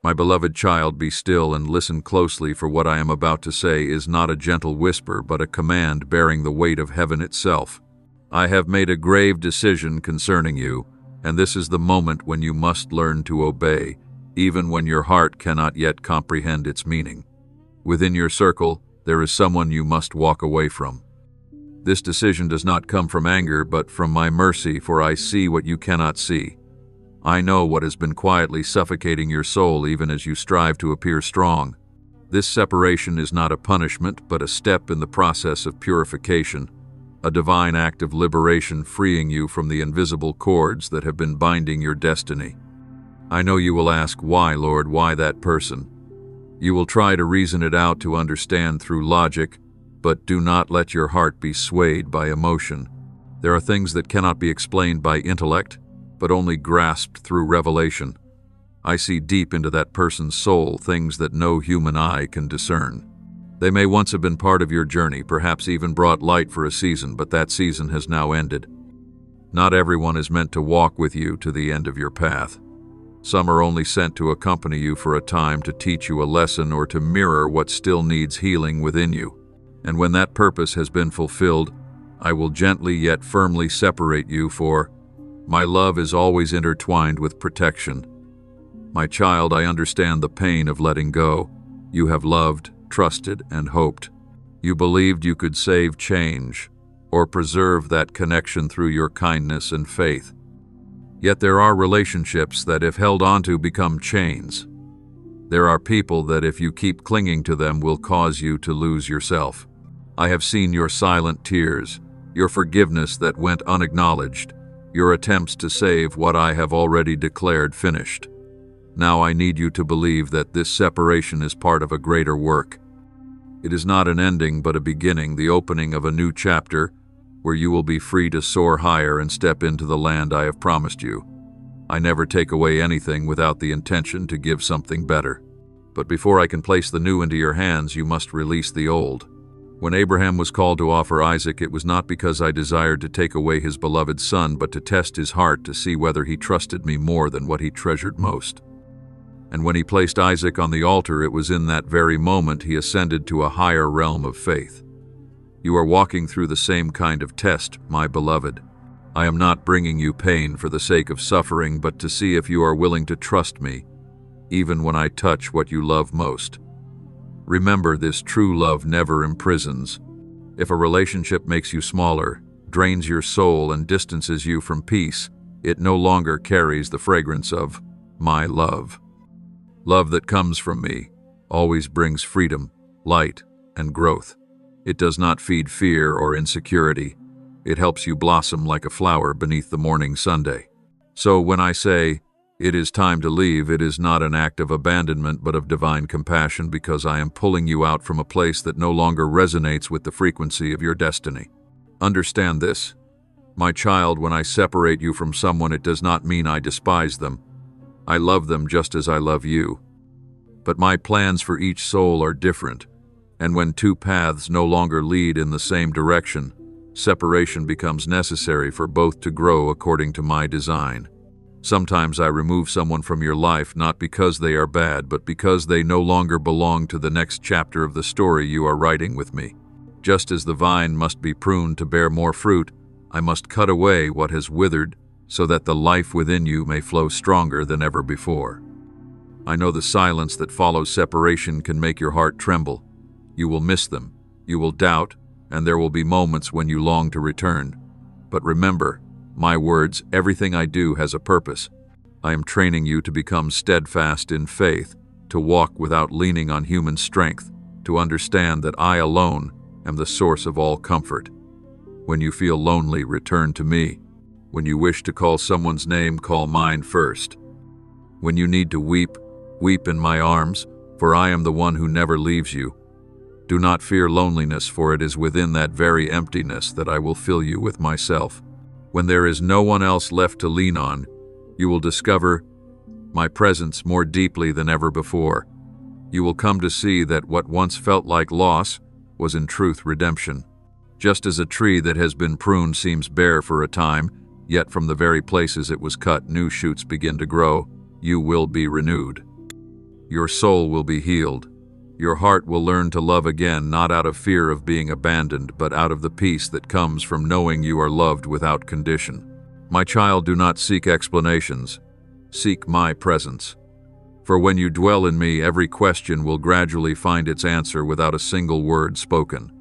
My beloved child, be still and listen closely, for what I am about to say is not a gentle whisper, but a command bearing the weight of heaven itself. I have made a grave decision concerning you, and this is the moment when you must learn to obey, even when your heart cannot yet comprehend its meaning. Within your circle, there is someone you must walk away from. This decision does not come from anger, but from my mercy, for I see what you cannot see. I know what has been quietly suffocating your soul even as you strive to appear strong. This separation is not a punishment, but a step in the process of purification, a divine act of liberation freeing you from the invisible cords that have been binding your destiny. I know you will ask, why, Lord, why that person? You will try to reason it out to understand through logic, but do not let your heart be swayed by emotion. There are things that cannot be explained by intellect, but only grasped through revelation. I see deep into that person's soul things that no human eye can discern. They may once have been part of your journey, perhaps even brought light for a season, but that season has now ended. Not everyone is meant to walk with you to the end of your path. Some are only sent to accompany you for a time, to teach you a lesson or to mirror what still needs healing within you. And when that purpose has been fulfilled, I will gently yet firmly separate you, for my love is always intertwined with protection. My child, I understand the pain of letting go. You have loved, trusted, and hoped. You believed you could save, change, or preserve that connection through your kindness and faith. Yet there are relationships that, if held onto, become chains. There are people that, if you keep clinging to them, will cause you to lose yourself. I have seen your silent tears, your forgiveness that went unacknowledged, your attempts to save what I have already declared finished. Now I need you to believe that this separation is part of a greater work. It is not an ending, but a beginning, the opening of a new chapter, where you will be free to soar higher and step into the land I have promised you. I never take away anything without the intention to give something better. But before I can place the new into your hands, you must release the old. When Abraham was called to offer Isaac, it was not because I desired to take away his beloved son, but to test his heart, to see whether he trusted me more than what he treasured most. And when he placed Isaac on the altar, it was in that very moment he ascended to a higher realm of faith. You are walking through the same kind of test, my beloved. I am not bringing you pain for the sake of suffering, but to see if you are willing to trust me, even when I touch what you love most. Remember, this true love never imprisons. If a relationship makes you smaller, drains your soul, and distances you from peace, it no longer carries the fragrance of my love. Love that comes from me always brings freedom, light, and growth. It does not feed fear or insecurity. It helps you blossom like a flower beneath the morning sunday. So when I say, it is time to leave, it is not an act of abandonment, but of divine compassion, because I am pulling you out from a place that no longer resonates with the frequency of your destiny. Understand this, my child, when I separate you from someone, it does not mean I despise them. I love them just as I love you. But my plans for each soul are different, and when two paths no longer lead in the same direction, separation becomes necessary for both to grow according to my design. Sometimes I remove someone from your life not because they are bad, but because they no longer belong to the next chapter of the story you are writing with me. Just as the vine must be pruned to bear more fruit, I must cut away what has withered so that the life within you may flow stronger than ever before. I know the silence that follows separation can make your heart tremble. You will miss them, you will doubt, and there will be moments when you long to return. But remember, my words, everything I do has a purpose. I am training you to become steadfast in faith, to walk without leaning on human strength, to understand that I alone am the source of all comfort. When you feel lonely, return to me. When you wish to call someone's name, call mine first. When you need to weep, weep in my arms, for I am the one who never leaves you. Do not fear loneliness, for it is within that very emptiness that I will fill you with myself. When there is no one else left to lean on, you will discover my presence more deeply than ever before. You will come to see that what once felt like loss was in truth redemption. Just as a tree that has been pruned seems bare for a time, yet from the very places it was cut, new shoots begin to grow, you will be renewed. Your soul will be healed. Your heart will learn to love again, not out of fear of being abandoned, but out of the peace that comes from knowing you are loved without condition. My child, do not seek explanations. Seek my presence. For when you dwell in me, every question will gradually find its answer without a single word spoken.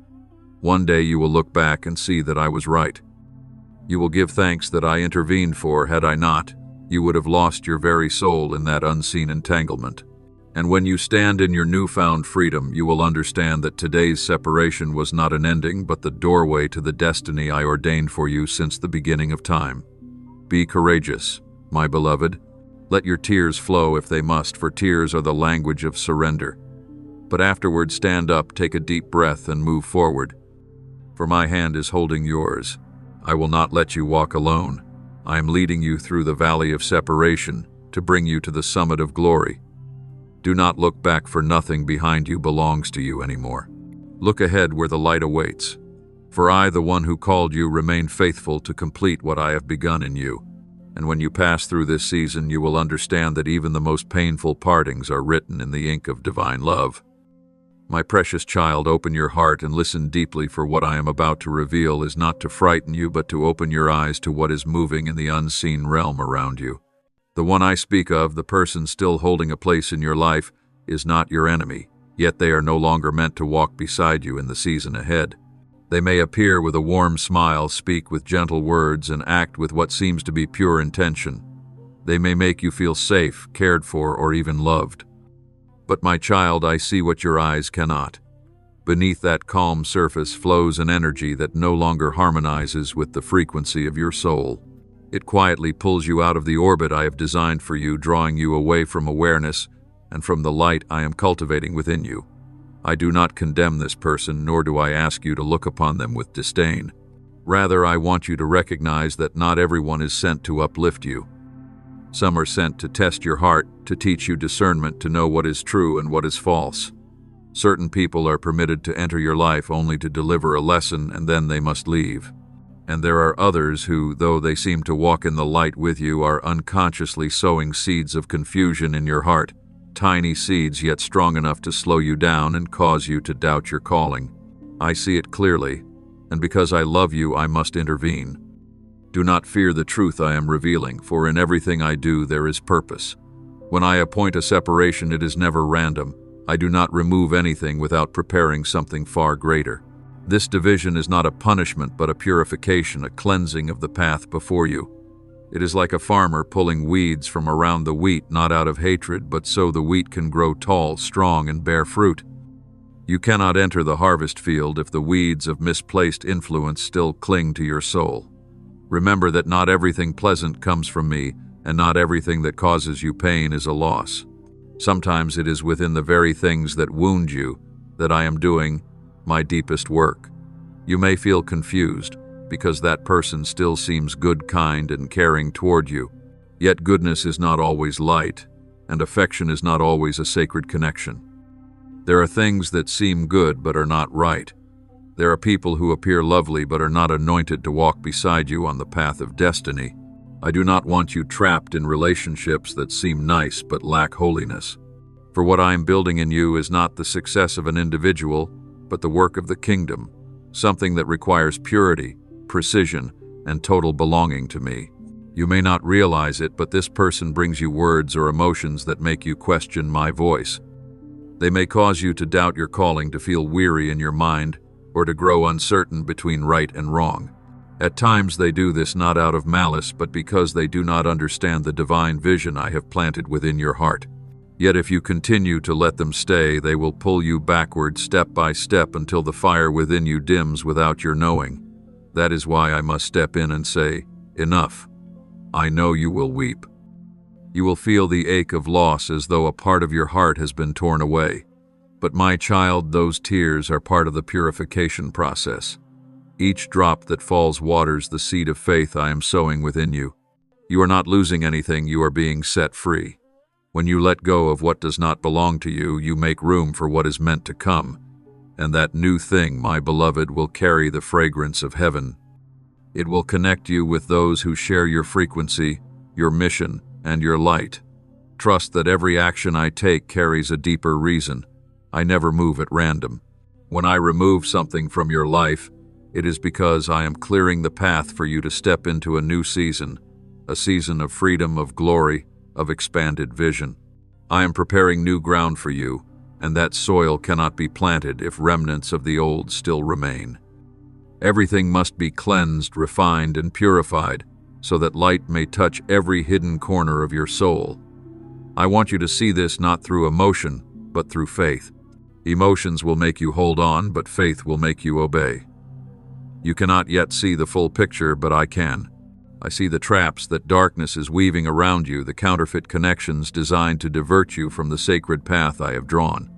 One day you will look back and see that I was right. You will give thanks that I intervened, for had I not, you would have lost your very soul in that unseen entanglement. And when you stand in your newfound freedom, you will understand that today's separation was not an ending, but the doorway to the destiny I ordained for you since the beginning of time. Be courageous, my beloved. Let your tears flow if they must, for tears are the language of surrender. But afterward, stand up, take a deep breath, and move forward. For my hand is holding yours. I will not let you walk alone. I am leading you through the valley of separation to bring you to the summit of glory. Do not look back, for nothing behind you belongs to you anymore. Look ahead where the light awaits. For I, the one who called you, remain faithful to complete what I have begun in you. And when you pass through this season, you will understand that even the most painful partings are written in the ink of divine love. My precious child, open your heart and listen deeply, for what I am about to reveal is not to frighten you, but to open your eyes to what is moving in the unseen realm around you. The one I speak of, the person still holding a place in your life, is not your enemy, yet they are no longer meant to walk beside you in the season ahead. They may appear with a warm smile, speak with gentle words, and act with what seems to be pure intention. They may make you feel safe, cared for, or even loved. But my child, I see what your eyes cannot. Beneath that calm surface flows an energy that no longer harmonizes with the frequency of your soul. It quietly pulls you out of the orbit I have designed for you, drawing you away from awareness and from the light I am cultivating within you. I do not condemn this person, nor do I ask you to look upon them with disdain. Rather, I want you to recognize that not everyone is sent to uplift you. Some are sent to test your heart, to teach you discernment, to know what is true and what is false. Certain people are permitted to enter your life only to deliver a lesson, and then they must leave. And there are others who, though they seem to walk in the light with you, are unconsciously sowing seeds of confusion in your heart. Tiny seeds, yet strong enough to slow you down and cause you to doubt your calling. I see it clearly, and because I love you, I must intervene. Do not fear the truth I am revealing, for in everything I do there is purpose. When I appoint a separation, it is never random. I do not remove anything without preparing something far greater. This division is not a punishment, but a purification, a cleansing of the path before you. It is like a farmer pulling weeds from around the wheat, not out of hatred, but so the wheat can grow tall, strong, and bear fruit. You cannot enter the harvest field if the weeds of misplaced influence still cling to your soul. Remember that not everything pleasant comes from me, and not everything that causes you pain is a loss. Sometimes it is within the very things that wound you that I am doing my deepest work. You may feel confused, because that person still seems good, kind, and caring toward you. Yet goodness is not always light, and affection is not always a sacred connection. There are things that seem good but are not right. There are people who appear lovely but are not anointed to walk beside you on the path of destiny. I do not want you trapped in relationships that seem nice but lack holiness. For what I am building in you is not the success of an individual, but the work of the kingdom, something that requires purity, precision, and total belonging to me. You may not realize it, but this person brings you words or emotions that make you question my voice. They may cause you to doubt your calling, to feel weary in your mind, or to grow uncertain between right and wrong. At times they do this not out of malice, but because they do not understand the divine vision I have planted within your heart. Yet if you continue to let them stay, they will pull you backward step by step until the fire within you dims without your knowing. That is why I must step in and say, enough. I know you will weep. You will feel the ache of loss as though a part of your heart has been torn away. But my child, those tears are part of the purification process. Each drop that falls waters the seed of faith I am sowing within you. You are not losing anything, you are being set free. When you let go of what does not belong to you, you make room for what is meant to come. And that new thing, my beloved, will carry the fragrance of heaven. It will connect you with those who share your frequency, your mission, and your light. Trust that every action I take carries a deeper reason. I never move at random. When I remove something from your life, it is because I am clearing the path for you to step into a new season, a season of freedom, of glory, of expanded vision. I am preparing new ground for you, and that soil cannot be planted if remnants of the old still remain. Everything must be cleansed, refined, and purified, so that light may touch every hidden corner of your soul. I want you to see this not through emotion, but through faith. Emotions will make you hold on, but faith will make you obey. You cannot yet see the full picture, but I can. I see the traps that darkness is weaving around you, the counterfeit connections designed to divert you from the sacred path I have drawn.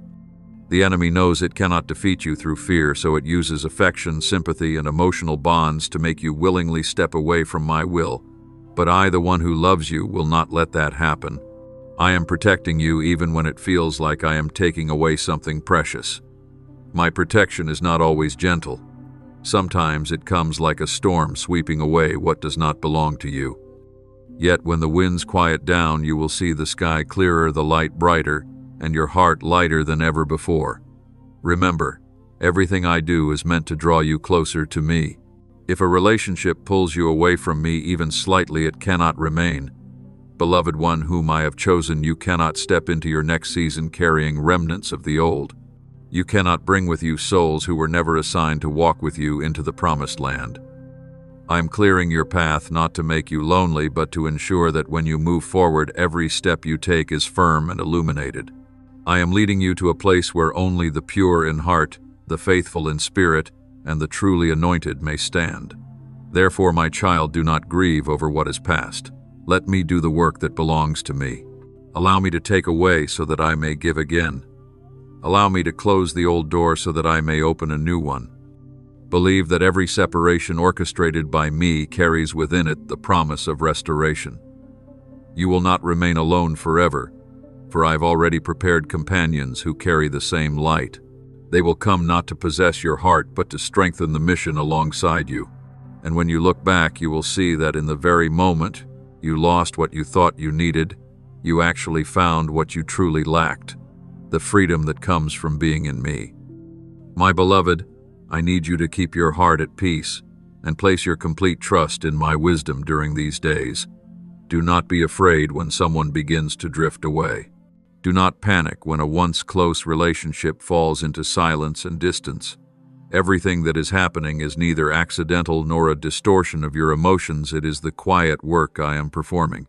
The enemy knows it cannot defeat you through fear, so it uses affection, sympathy, and emotional bonds to make you willingly step away from my will. But I, the one who loves you, will not let that happen. I am protecting you even when it feels like I am taking away something precious. My protection is not always gentle. Sometimes it comes like a storm sweeping away what does not belong to you. Yet when the winds quiet down, you will see the sky clearer, the light brighter, and your heart lighter than ever before. Remember, everything I do is meant to draw you closer to me. If a relationship pulls you away from me even slightly, it cannot remain. Beloved one whom I have chosen, you cannot step into your next season carrying remnants of the old. You cannot bring with you souls who were never assigned to walk with you into the promised land. I am clearing your path not to make you lonely, but to ensure that when you move forward, every step you take is firm and illuminated. I am leading you to a place where only the pure in heart, the faithful in spirit, and the truly anointed may stand. Therefore, my child, do not grieve over what is past. Let me do the work that belongs to me. Allow me to take away so that I may give again. Allow me to close the old door so that I may open a new one. Believe that every separation orchestrated by me carries within it the promise of restoration. You will not remain alone forever, for I have already prepared companions who carry the same light. They will come not to possess your heart, but to strengthen the mission alongside you. And when you look back, you will see that in the very moment you lost what you thought you needed, you actually found what you truly lacked, the freedom that comes from being in me. My beloved, I need you to keep your heart at peace and place your complete trust in my wisdom during these days. Do not be afraid when someone begins to drift away. Do not panic when a once close relationship falls into silence and distance. Everything that is happening is neither accidental nor a distortion of your emotions. It is the quiet work I am performing.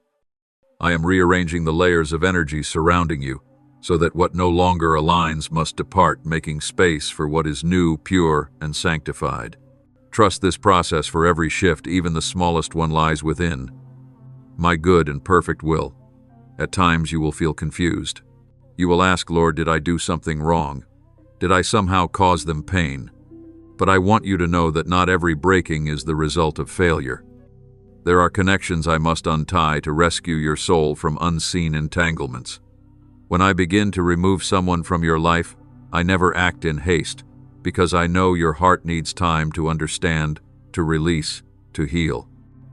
I am rearranging the layers of energy surrounding you, so that what no longer aligns must depart, making space for what is new, pure, and sanctified. Trust this process, for every shift, even the smallest one, lies within my good and perfect will. At times you will feel confused. You will ask, Lord, did I do something wrong? Did I somehow cause them pain? But I want you to know that not every breaking is the result of failure. There are connections I must untie to rescue your soul from unseen entanglements. When I begin to remove someone from your life, I never act in haste, because I know your heart needs time to understand, to release, to heal.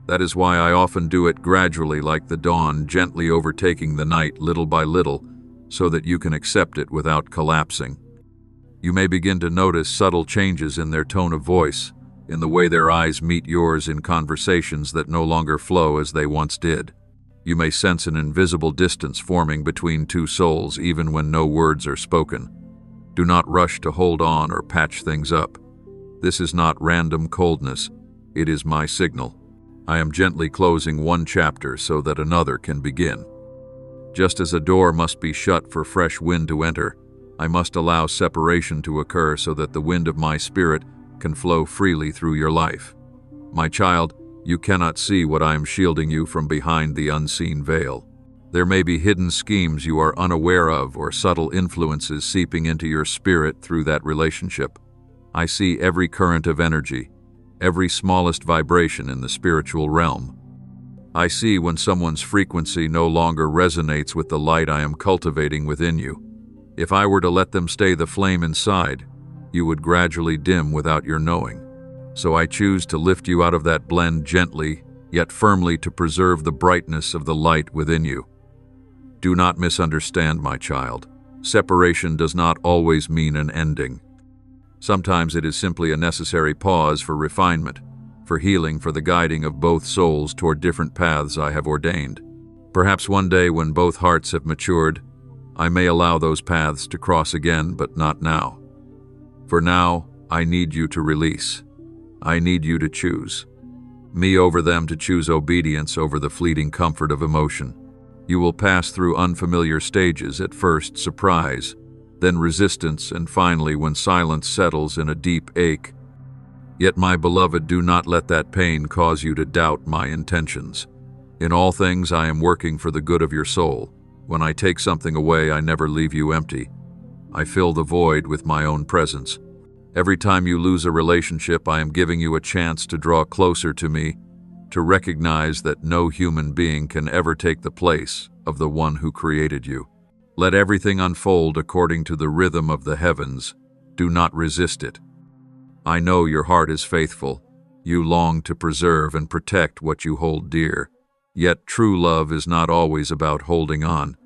That is why I often do it gradually, like the dawn, gently overtaking the night little by little, so that you can accept it without collapsing. You may begin to notice subtle changes in their tone of voice, in the way their eyes meet yours in conversations that no longer flow as they once did. You may sense an invisible distance forming between two souls even when no words are spoken. Do not rush to hold on or patch things up. This is not random coldness, it is my signal. I am gently closing one chapter so that another can begin. Just as a door must be shut for fresh wind to enter, I must allow separation to occur so that the wind of my spirit can flow freely through your life. My child, you cannot see what I am shielding you from behind the unseen veil. There may be hidden schemes you are unaware of, or subtle influences seeping into your spirit through that relationship. I see every current of energy, every smallest vibration in the spiritual realm. I see when someone's frequency no longer resonates with the light I am cultivating within you. If I were to let them stay the flame inside, you would gradually dim without your knowing. So I choose to lift you out of that blend gently, yet firmly, to preserve the brightness of the light within you. Do not misunderstand, my child. Separation does not always mean an ending. Sometimes it is simply a necessary pause for refinement, for healing, for the guiding of both souls toward different paths I have ordained. Perhaps one day when both hearts have matured, I may allow those paths to cross again, but not now. For now, I need you to release. I need you to choose. Me over them, to choose obedience over the fleeting comfort of emotion. You will pass through unfamiliar stages, at first surprise, then resistance, and finally when silence settles in a deep ache. Yet, my beloved, do not let that pain cause you to doubt my intentions. In all things I am working for the good of your soul. When I take something away, I never leave you empty. I fill the void with my own presence. Every time you lose a relationship, I am giving you a chance to draw closer to me, to recognize that no human being can ever take the place of the one who created you. Let everything unfold according to the rhythm of the heavens. Do not resist it. I know your heart is faithful. You long to preserve and protect what you hold dear. Yet true love is not always about holding on.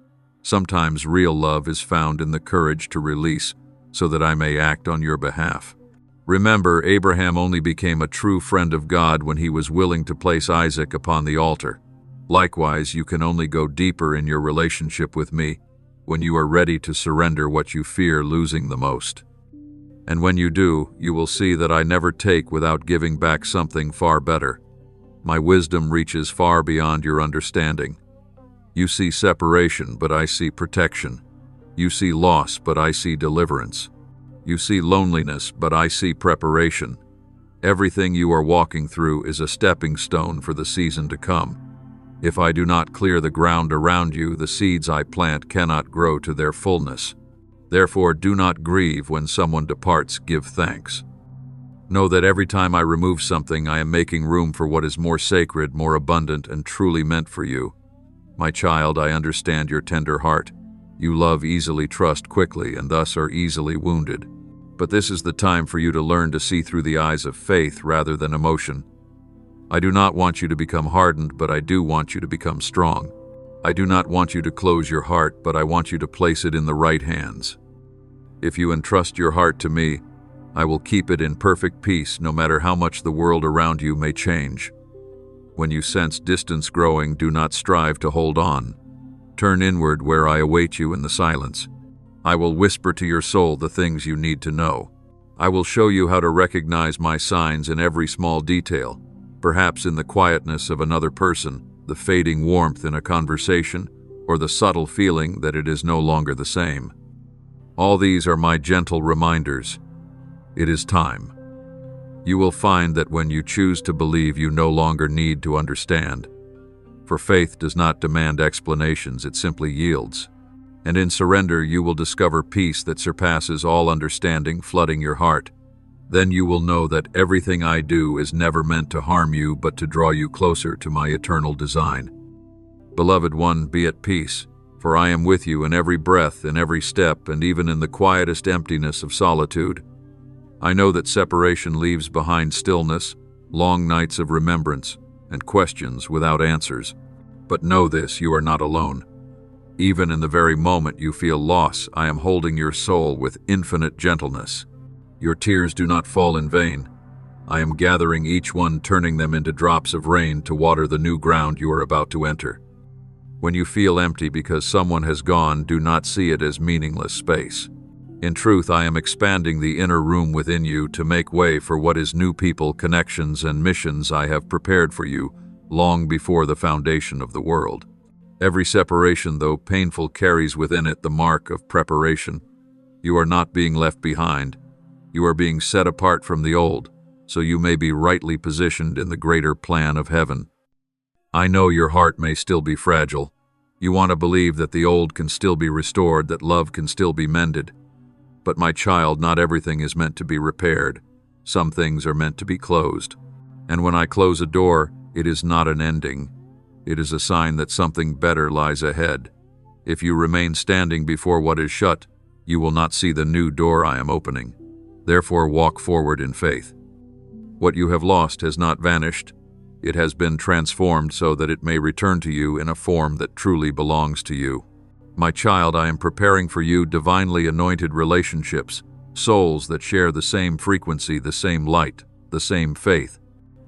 Sometimes real love is found in the courage to release, so that I may act on your behalf. Remember, Abraham only became a true friend of God when he was willing to place Isaac upon the altar. Likewise, you can only go deeper in your relationship with me when you are ready to surrender what you fear losing the most. And when you do, you will see that I never take without giving back something far better. My wisdom reaches far beyond your understanding. You see separation, but I see protection. You see loss, but I see deliverance. You see loneliness, but I see preparation. Everything you are walking through is a stepping stone for the season to come. If I do not clear the ground around you, the seeds I plant cannot grow to their fullness. Therefore, do not grieve when someone departs, give thanks. Know that every time I remove something, I am making room for what is more sacred, more abundant, and truly meant for you. My child, I understand your tender heart. You love easily, trust quickly, and thus are easily wounded. But this is the time for you to learn to see through the eyes of faith rather than emotion. I do not want you to become hardened, but I do want you to become strong. I do not want you to close your heart, but I want you to place it in the right hands. If you entrust your heart to me, I will keep it in perfect peace no matter how much the world around you may change. When you sense distance growing, do not strive to hold on. Turn inward where I await you in the silence. I will whisper to your soul the things you need to know. I will show you how to recognize my signs in every small detail, perhaps in the quietness of another person, the fading warmth in a conversation, or the subtle feeling that it is no longer the same. All these are my gentle reminders. It is time. You will find that when you choose to believe, you no longer need to understand. For faith does not demand explanations, it simply yields. And in surrender, you will discover peace that surpasses all understanding, flooding your heart. Then you will know that everything I do is never meant to harm you, but to draw you closer to my eternal design. Beloved one, be at peace, for I am with you in every breath, in every step, and even in the quietest emptiness of solitude. I know that separation leaves behind stillness, long nights of remembrance, and questions without answers. But know this, you are not alone. Even in the very moment you feel loss, I am holding your soul with infinite gentleness. Your tears do not fall in vain. I am gathering each one, turning them into drops of rain to water the new ground you are about to enter. When you feel empty because someone has gone, do not see it as meaningless space. In truth, I am expanding the inner room within you to make way for what is new people, connections, and missions I have prepared for you long before the foundation of the world. Every separation, though painful, carries within it the mark of preparation. You are not being left behind. You are being set apart from the old, so you may be rightly positioned in the greater plan of heaven. I know your heart may still be fragile. You want to believe that the old can still be restored, that love can still be mended. But my child, not everything is meant to be repaired. Some things are meant to be closed. And when I close a door, it is not an ending. It is a sign that something better lies ahead. If you remain standing before what is shut, you will not see the new door I am opening. Therefore, walk forward in faith. What you have lost has not vanished. It has been transformed so that it may return to you in a form that truly belongs to you. My child, I am preparing for you divinely anointed relationships, souls that share the same frequency, the same light, the same faith.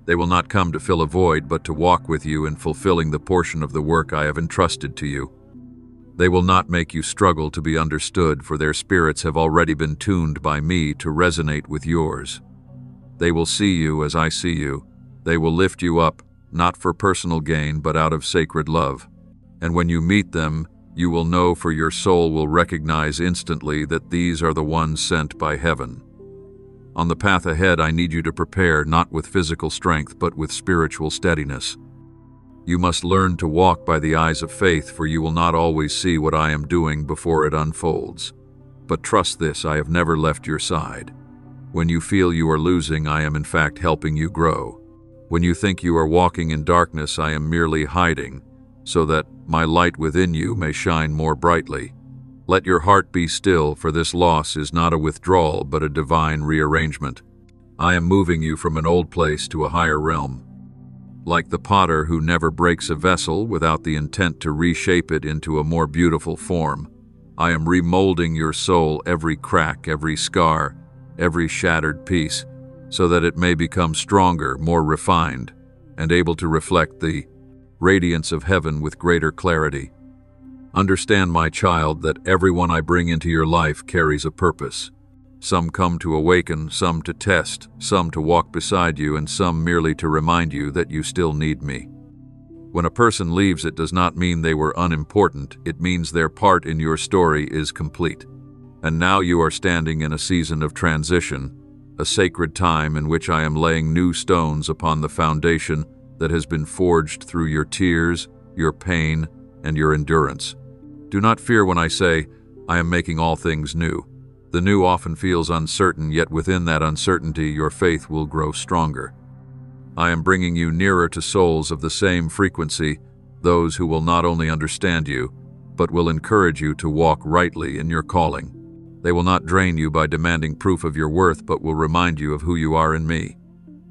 They will not come to fill a void, but to walk with you in fulfilling the portion of the work I have entrusted to you. They will not make you struggle to be understood, for their spirits have already been tuned by me to resonate with yours. They will see you as I see you. They will lift you up, not for personal gain, but out of sacred love. And when you meet them, you will know, for your soul will recognize instantly, that these are the ones sent by heaven. On the path ahead, I need you to prepare, not with physical strength, but with spiritual steadiness. You must learn to walk by the eyes of faith, for you will not always see what I am doing before it unfolds. But trust this, I have never left your side. When you feel you are losing, I am in fact helping you grow. When you think you are walking in darkness, I am merely hiding, so that my light within you may shine more brightly. Let your heart be still, for this loss is not a withdrawal, but a divine rearrangement. I am moving you from an old place to a higher realm. Like the potter who never breaks a vessel without the intent to reshape it into a more beautiful form, I am remolding your soul, every crack, every scar, every shattered piece, so that it may become stronger, more refined, and able to reflect the radiance of heaven with greater clarity. Understand, my child, that everyone I bring into your life carries a purpose. Some come to awaken, some to test, some to walk beside you, and some merely to remind you that you still need me. When a person leaves, it does not mean they were unimportant. It means their part in your story is complete. And now you are standing in a season of transition, a sacred time in which I am laying new stones upon the foundation that has been forged through your tears, your pain, and your endurance. Do not fear when I say, I am making all things new. The new often feels uncertain, yet within that uncertainty your faith will grow stronger. I am bringing you nearer to souls of the same frequency, those who will not only understand you, but will encourage you to walk rightly in your calling. They will not drain you by demanding proof of your worth, but will remind you of who you are in me.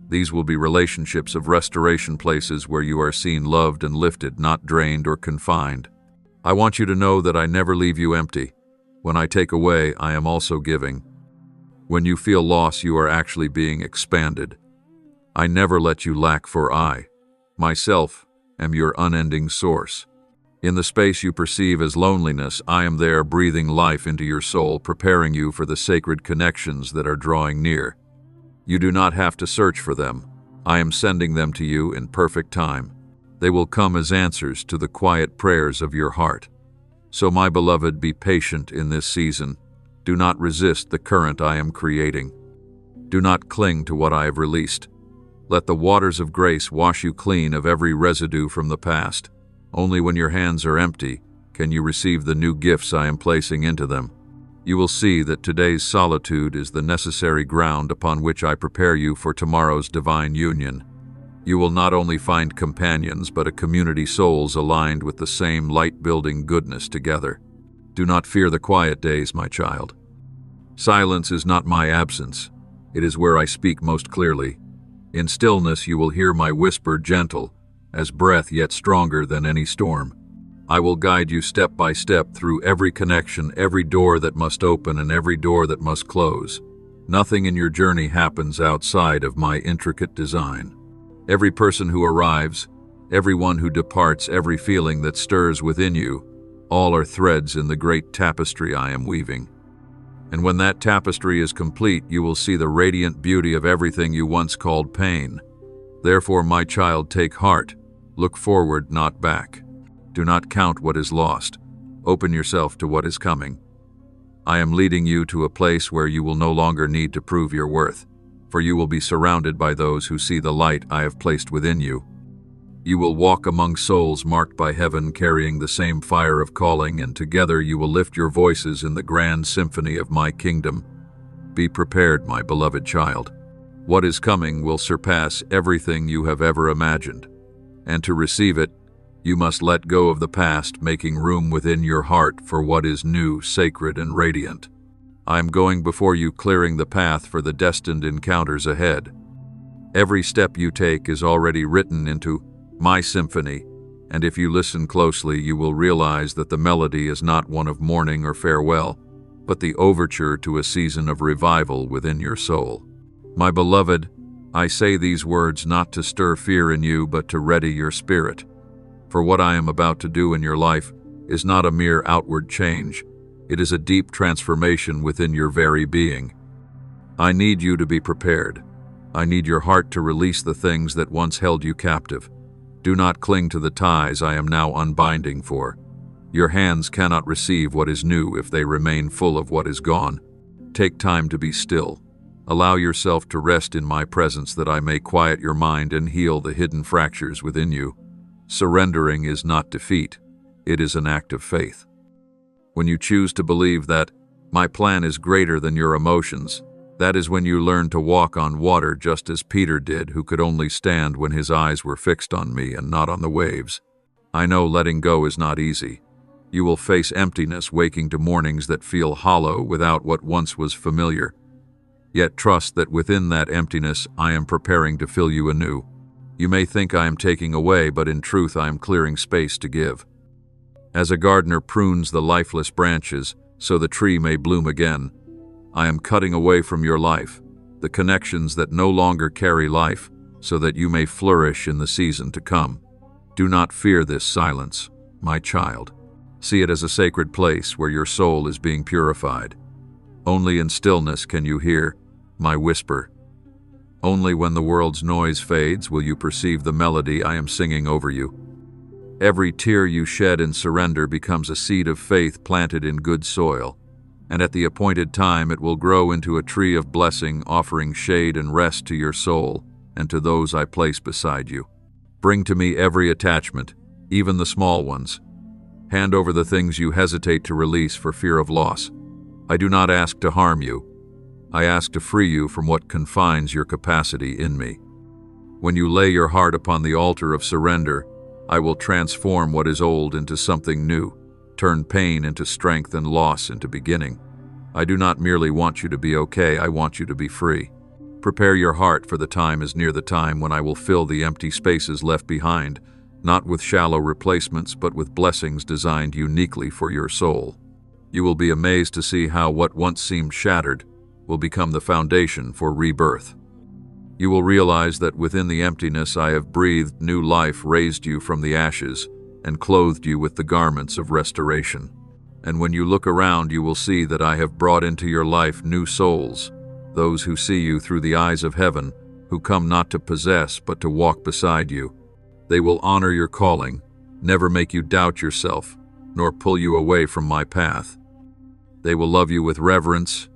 These will be relationships of restoration, places where you are seen, loved, and lifted, not drained or confined. I want you to know that I never leave you empty. When I take away, I am also giving. When you feel loss, you are actually being expanded. I never let you lack, for I, myself, am your unending source. In the space you perceive as loneliness, I am there, breathing life into your soul, preparing you for the sacred connections that are drawing near. You do not have to search for them. I am sending them to you in perfect time. They will come as answers to the quiet prayers of your heart. So, my beloved, be patient in this season. Do not resist the current I am creating. Do not cling to what I have released. Let the waters of grace wash you clean of every residue from the past. Only when your hands are empty can you receive the new gifts I am placing into them. You will see that today's solitude is the necessary ground upon which I prepare you for tomorrow's divine union. You will not only find companions, but a community, souls aligned with the same light-building goodness together. Do not fear the quiet days, my child. Silence is not my absence. It is where I speak most clearly. In stillness you will hear my whisper, gentle as breath, yet stronger than any storm. I will guide you step by step through every connection, every door that must open and every door that must close. Nothing in your journey happens outside of my intricate design. Every person who arrives, everyone who departs, every feeling that stirs within you, all are threads in the great tapestry I am weaving. And when that tapestry is complete, you will see the radiant beauty of everything you once called pain. Therefore, my child, take heart. Look forward, not back. Do not count what is lost. Open yourself to what is coming. I am leading you to a place where you will no longer need to prove your worth, for you will be surrounded by those who see the light I have placed within you. You will walk among souls marked by heaven, carrying the same fire of calling, and together you will lift your voices in the grand symphony of my kingdom. Be prepared, my beloved child. What is coming will surpass everything you have ever imagined. And to receive it, you must let go of the past, making room within your heart for what is new, sacred, and radiant. I am going before you, clearing the path for the destined encounters ahead. Every step you take is already written into my symphony, And if you listen closely, you will realize that the melody is not one of mourning or farewell, but the overture to a season of revival within your soul. My beloved, I say these words not to stir fear in you, but to ready your spirit. For what I am about to do in your life is not a mere outward change. It is a deep transformation within your very being. I need you to be prepared. I need your heart to release the things that once held you captive. Do not cling to the ties I am now unbinding, for your hands cannot receive what is new if they remain full of what is gone. Take time to be still. Allow yourself to rest in my presence that I may quiet your mind and heal the hidden fractures within you. Surrendering is not defeat. It is an act of faith. When you choose to believe that my plan is greater than your emotions, that is when you learn to walk on water just as Peter did, who could only stand when his eyes were fixed on me and not on the waves. I know letting go is not easy. You will face emptiness, waking to mornings that feel hollow without what once was familiar. Yet trust that within that emptiness I am preparing to fill you anew. You may think I am taking away, but in truth I am clearing space to give. As a gardener prunes the lifeless branches so the tree may bloom again, I am cutting away from your life the connections that no longer carry life, so that you may flourish in the season to come. Do not fear this silence, my child. See it as a sacred place where your soul is being purified. Only in stillness can you hear my whisper. Only when the world's noise fades will you perceive the melody I am singing over you. Every tear you shed in surrender becomes a seed of faith planted in good soil, and at the appointed time it will grow into a tree of blessing, offering shade and rest to your soul and to those I place beside you. Bring to me every attachment, even the small ones. Hand over the things you hesitate to release for fear of loss. I do not ask to harm you. I ask to free you from what confines your capacity in me. When you lay your heart upon the altar of surrender, I will transform what is old into something new, turn pain into strength and loss into beginning. I do not merely want you to be okay, I want you to be free. Prepare your heart, for the time is near, the time when I will fill the empty spaces left behind, not with shallow replacements, but with blessings designed uniquely for your soul. You will be amazed to see how what once seemed shattered will become the foundation for rebirth. You will realize that within the emptiness I have breathed new life, raised you from the ashes, and clothed you with the garments of restoration. And when you look around, you will see that I have brought into your life new souls, those who see you through the eyes of heaven, who come not to possess but to walk beside you. They will honor your calling, never make you doubt yourself, nor pull you away from my path. They will love you with reverence,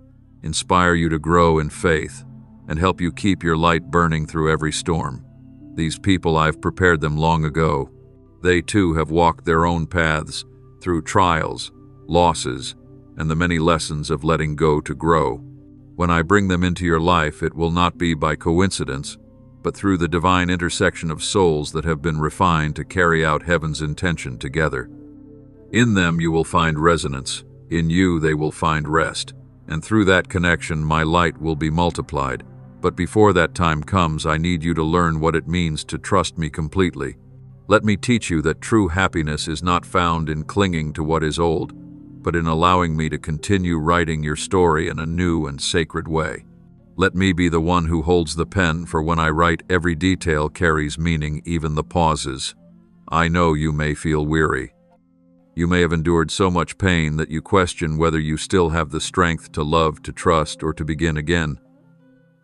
inspire you to grow in faith, and help you keep your light burning through every storm. These people, I've prepared them long ago. They too have walked their own paths through trials, losses, and the many lessons of letting go to grow. When I bring them into your life, it will not be by coincidence, but through the divine intersection of souls that have been refined to carry out heaven's intention together. In them you will find resonance, in you they will find rest, and through that connection my light will be multiplied. But before that time comes, I need you to learn what it means to trust me completely. Let me teach you that true happiness is not found in clinging to what is old, but in allowing me to continue writing your story in a new and sacred way. Let me be the one who holds the pen, for when I write, every detail carries meaning, even the pauses. I know you may feel weary. You may have endured so much pain that you question whether you still have the strength to love, to trust, or to begin again.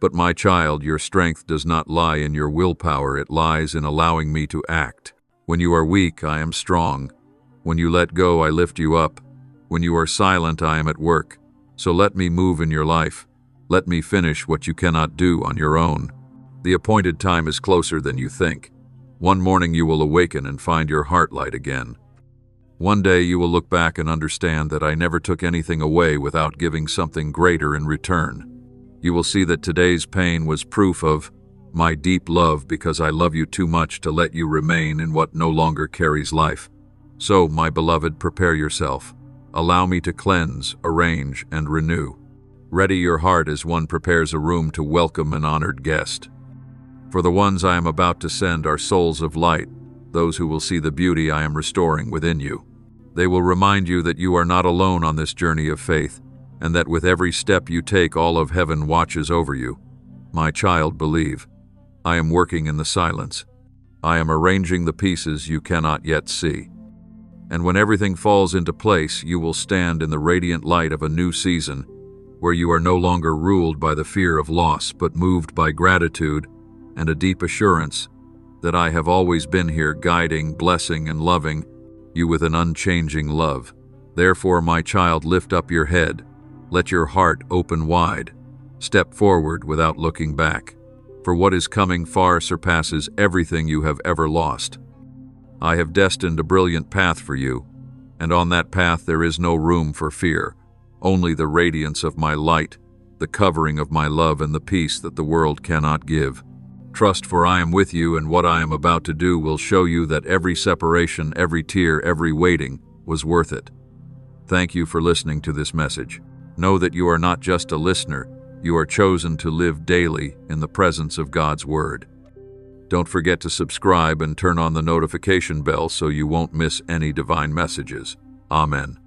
But my child, your strength does not lie in your willpower, it lies in allowing me to act. When you are weak, I am strong. When you let go, I lift you up. When you are silent, I am at work. So let me move in your life. Let me finish what you cannot do on your own. The appointed time is closer than you think. One morning you will awaken and find your heart light again. One day you will look back and understand that I never took anything away without giving something greater in return. You will see that today's pain was proof of my deep love, because I love you too much to let you remain in what no longer carries life. So, my beloved, prepare yourself. Allow me to cleanse, arrange, and renew. Ready your heart as one prepares a room to welcome an honored guest. For the ones I am about to send are souls of light, those who will see the beauty I am restoring within you. They will remind you that you are not alone on this journey of faith, and that with every step you take, all of heaven watches over you. My child, believe. I am working in the silence. I am arranging the pieces you cannot yet see. And when everything falls into place, you will stand in the radiant light of a new season, where you are no longer ruled by the fear of loss, but moved by gratitude and a deep assurance that I have always been here, guiding, blessing, and loving you with an unchanging love. Therefore, my child, lift up your head. Let your heart open wide. Step forward without looking back, for what is coming far surpasses everything you have ever lost. I have destined a brilliant path for you, and on that path there is no room for fear, only the radiance of my light, the covering of my love, and the peace that the world cannot give. Trust, for I am with you, and what I am about to do will show you that every separation, every tear, every waiting was worth it. Thank you for listening to this message. Know that you are not just a listener, you are chosen to live daily in the presence of God's Word. Don't forget to subscribe and turn on the notification bell so you won't miss any divine messages. Amen.